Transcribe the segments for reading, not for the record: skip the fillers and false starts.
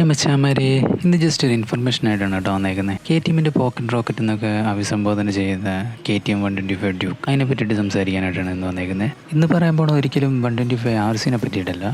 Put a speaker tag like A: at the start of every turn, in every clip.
A: Hi മച്ചാമാരെ, ഇന്ന് just ഒരു ഇൻഫർമേഷൻ ആയിട്ടാണ് കേട്ടോ വന്നേക്കുന്നത്. കെ ടി എമ്മിൻ്റെ പോക്കറ്റ് റോക്കറ്റ് എന്നൊക്കെ അഭിസംബോധന ചെയ്ത KTM 125 ഡ്യൂക്ക് അതിനെ പറ്റിയിട്ട് സംസാരിക്കാനായിട്ടാണ് ഇന്ന് വന്നേക്കുന്നത്. ഇന്ന് പറയാൻ പോണ ഒരിക്കലും 125 RCനെ പറ്റിയിട്ടല്ല,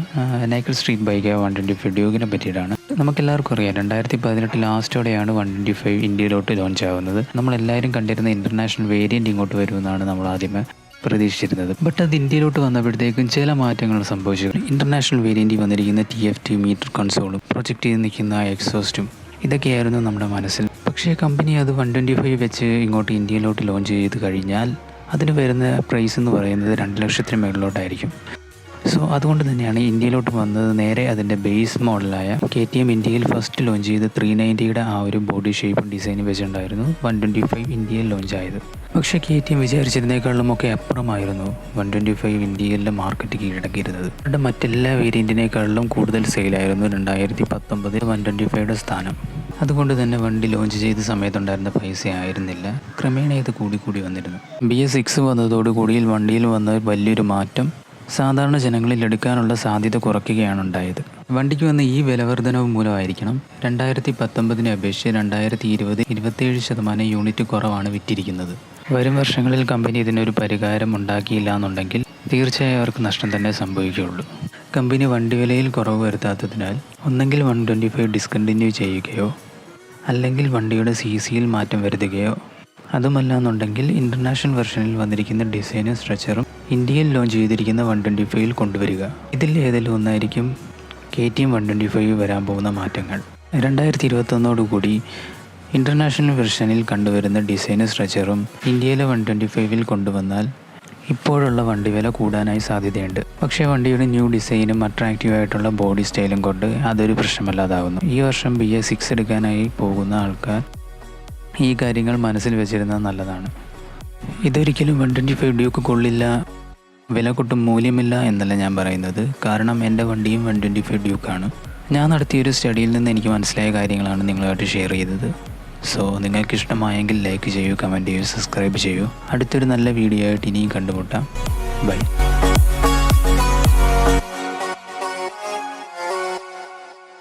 A: നൈക്കൽ സ്ട്രീറ്റ് ബൈക്ക് 125 ഡ്യൂക്കിനെ പറ്റിയിട്ടാണ്. നമുക്കെല്ലാവർക്കും അറിയാം 2018 ലാസ്റ്റോടെയാണ് 125 ഇന്ത്യയിലോട്ട് ലോഞ്ച് ആവുന്നത്. നമ്മളെല്ലാവരും കണ്ടിരുന്ന ഇൻ്റർനാഷണൽ വേരിയൻറ്റ് ഇങ്ങോട്ട് വരുമെന്നാണ് നമ്മൾ ആദ്യമേ പ്രതീക്ഷിച്ചിരുന്നത്. ബട്ട് അത് ഇന്ത്യയിലോട്ട് വന്നപ്പോഴത്തേക്കും ചില മാറ്റങ്ങൾ സംഭവിച്ചു. ഇൻ്റർനാഷണൽ വേരിയൻറ്റിൽ വന്നിരിക്കുന്ന TFT മീറ്റർ കൺസോളും പ്രൊജക്റ്റ് ചെയ്ത് നിൽക്കുന്ന എക്സോസ്റ്റും ഇതൊക്കെയായിരുന്നു നമ്മുടെ മനസ്സിൽ. പക്ഷേ കമ്പനി അത് 125 വെച്ച് ഇങ്ങോട്ട് ഇന്ത്യയിലോട്ട് ലോഞ്ച് ചെയ്ത് കഴിഞ്ഞാൽ അതിന് വരുന്ന പ്രൈസ് എന്ന് പറയുന്നത് 2 ലക്ഷത്തിന് മുകളിലോട്ടായിരിക്കും. സോ അതുകൊണ്ട് തന്നെയാണ് ഇന്ത്യയിലോട്ട് വന്നത് നേരെ അതിൻ്റെ ബേസ് മോഡലായ KTM ഇന്ത്യയിൽ ഫസ്റ്റ് ലോഞ്ച് ചെയ്ത് 390യുടെ ആ ഒരു ബോഡി ഷേപ്പും ഡിസൈനും വെച്ചിട്ടുണ്ടായിരുന്നു 125 ഇന്ത്യയിൽ ലോഞ്ച് ആയത്. പക്ഷേ KTM വിചാരിച്ചിരുന്നേക്കാളുമൊക്കെ അപ്പുറമായിരുന്നു 125 ഇന്ത്യയിലെ മാർക്കറ്റ് കീഴടക്കിയിരുന്നത്. അവരുടെ മറ്റെല്ലാ വേരിയൻറ്റിനേക്കാളിലും കൂടുതൽ സെയിലായിരുന്നു 2019 125യുടെ സ്ഥാനം. അതുകൊണ്ട് തന്നെ വണ്ടി ലോഞ്ച് ചെയ്ത സമയത്തുണ്ടായിരുന്ന പൈസ ആയിരുന്നില്ല, ക്രമേണ ഇത് കൂടി വന്നിരുന്നു. BS6 വന്നതോടുകൂടി വണ്ടിയിൽ വന്ന വലിയൊരു മാറ്റം സാധാരണ ജനങ്ങളിൽ എടുക്കാനുള്ള സാധ്യത കുറയ്ക്കുകയാണ് ഉണ്ടായത്. വണ്ടിക്ക് വന്ന ഈ വിലവർധനവ് മൂലമായിരിക്കണം 2019 അപേക്ഷിച്ച് 2020 27% യൂണിറ്റ് കുറവാണ് വിറ്റിരിക്കുന്നത്. വരും വർഷങ്ങളിൽ കമ്പനി ഇതിനൊരു പരിഹാരം ഉണ്ടാക്കിയില്ല എന്നുണ്ടെങ്കിൽ തീർച്ചയായും അവർക്ക് നഷ്ടം തന്നെ സംഭവിക്കുകയുള്ളൂ. കമ്പനി വണ്ടി വിലയിൽ കുറവ് വരുത്താത്തതിനാൽ ഒന്നെങ്കിൽ 125 ഡിസ്കണ്ടിന്യൂ ചെയ്യുകയോ അല്ലെങ്കിൽ വണ്ടിയുടെ CCയിൽ മാറ്റം വരുത്തുകയോ, അതുമല്ല എന്നുണ്ടെങ്കിൽ ഇൻ്റർനാഷണൽ വെർഷനിൽ വന്നിരിക്കുന്ന ഡിസൈനും സ്ട്രക്ചറും ഇന്ത്യയിൽ ലോഞ്ച് ചെയ്തിരിക്കുന്ന 125ൽ കൊണ്ടുവരിക. ഇതിൽ ഏതെങ്കിലും ഒന്നായിരിക്കും KTM 125 വരാൻ പോകുന്ന മാറ്റങ്ങൾ. 2021 ഇൻ്റർനാഷണൽ വെർഷനിൽ കണ്ടുവരുന്ന ഡിസൈനും സ്ട്രക്ചറും ഇന്ത്യയിലെ 125ൽ കൊണ്ടുവന്നാൽ ഇപ്പോഴുള്ള വണ്ടി വില കൂടാനായി സാധ്യതയുണ്ട്. പക്ഷേ വണ്ടിയുടെ ന്യൂ ഡിസൈനും അട്രാക്റ്റീവായിട്ടുള്ള ബോഡി സ്റ്റൈലും കൊണ്ട് അതൊരു പ്രശ്നമല്ലാതാവുന്നു. ഈ വർഷം BS6 എടുക്കാനായി പോകുന്ന ആൾക്കാർ ഈ കാര്യങ്ങൾ മനസ്സിൽ വെച്ചിരുന്നത് നല്ലതാണ്. ഇതൊരിക്കലും 125 ഡ്യൂക്ക് കൊള്ളില്ല, വില കൊട്ടും മൂല്യമില്ല എന്നല്ല ഞാൻ പറയുന്നത്. കാരണം എൻ്റെ വണ്ടിയും 125 ഡ്യൂക്കാണ്. ഞാൻ നടത്തിയൊരു സ്റ്റഡിയിൽ നിന്ന് എനിക്ക് മനസ്സിലായ കാര്യങ്ങളാണ് നിങ്ങളുമായിട്ട് ഷെയർ ചെയ്തത്. സോ നിങ്ങൾക്ക് ഇഷ്ടമായെങ്കിൽ ലൈക്ക് ചെയ്യൂ, കമൻറ്റ് ചെയ്യൂ, സബ്സ്ക്രൈബ് ചെയ്യൂ. അടുത്തൊരു നല്ല വീഡിയോ ആയിട്ട് ഇനിയും കണ്ടുമുട്ടാം. ബൈ.